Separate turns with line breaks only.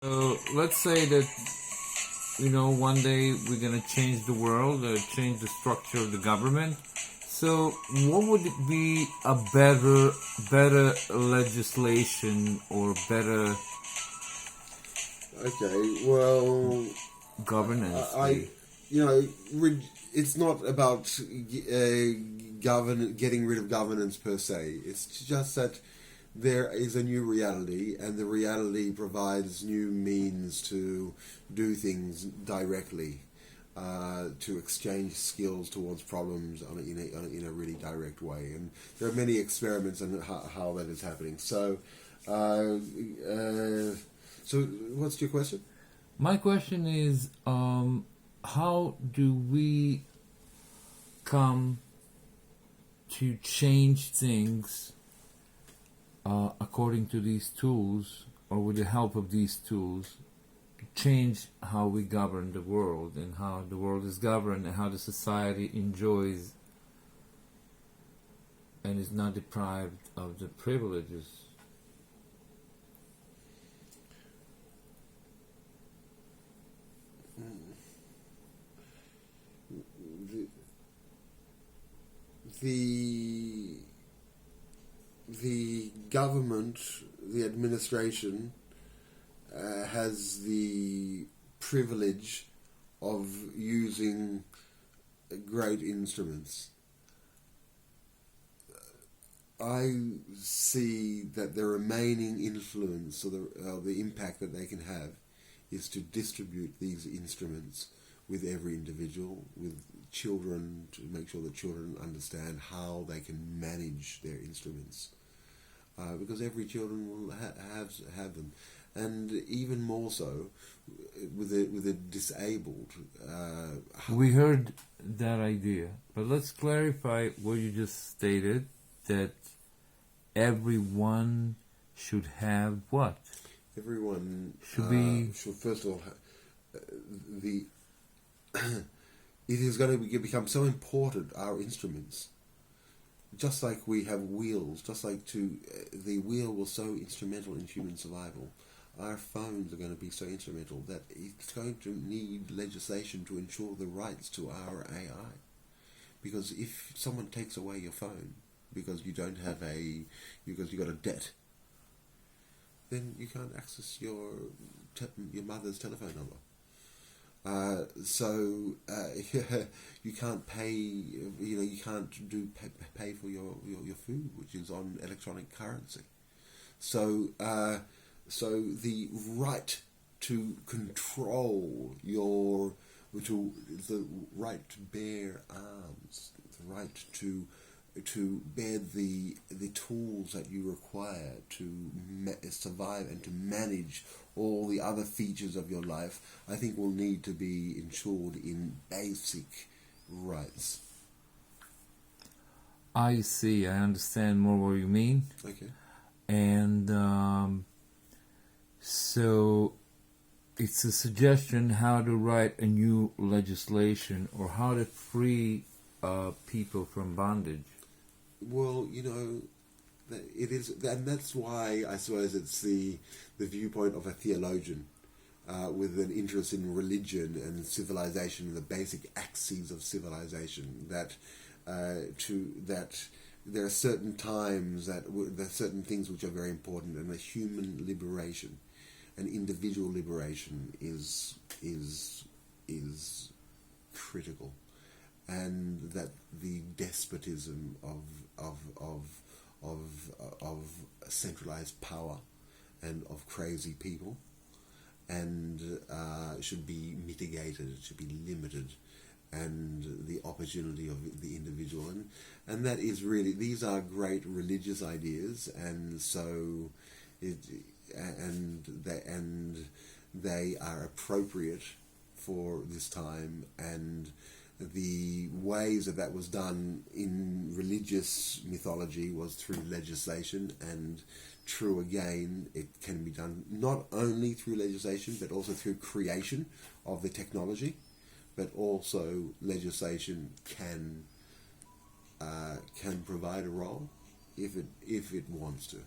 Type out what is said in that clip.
So let's say that one day we're gonna change the world, change the structure of the government. So what would be a better legislation or better
Okay, well,
governance?
you know, it's not about getting rid of governance per se. It's just that there is a new reality, and the reality provides new means to do things directly, to exchange skills towards problems in a really direct way. And there are many experiments on how that is happening. So, what's your question?
My question is, how do we come to change things according to these tools, or with the help of these tools, to change how we govern the world and how the world is governed and how the society enjoys and is not deprived of the privileges?
The government, the administration, has the privilege of using great instruments. I see that the remaining influence or the impact that they can have is to distribute these instruments with every individual, with children, to make sure that children understand how they can manage their instruments, because every children will have them, and even more so with the disabled.
We heard that idea, but let's clarify what you just stated, that everyone should have what?
Everyone
should
first of all the it is going to become so important, our instruments, just like we have wheels, just like the wheel was so instrumental in human survival. Our phones are going to be so instrumental that it's going to need legislation to ensure the rights to our AI. Because if someone takes away your phone because you don't have because you got a debt, then you can't access your mother's telephone number. You can't pay. You can't pay for your food, which is on electronic currency. So the right to control the right to bear arms, the right to bear the tools that you require to survive and to manage all the other features of your life, I think will need to be ensured in basic rights.
I see. I understand more what you mean.
Okay.
And so it's a suggestion how to write a new legislation or how to free people from bondage.
Well, it is, and that's why I suppose it's the viewpoint of a theologian with an interest in religion and civilization and the basic axes of civilization. That there are certain times there are certain things which are very important, and the human liberation and individual liberation is critical. And that the despotism of centralized power and of crazy people and should be mitigated, it should be limited, and the opportunity of the individual, and that is really, these are great religious ideas, and so they are appropriate for this time. And the ways that was done in religious mythology was through legislation, and true again, it can be done not only through legislation but also through creation of the technology, but also legislation can provide a role if it wants to.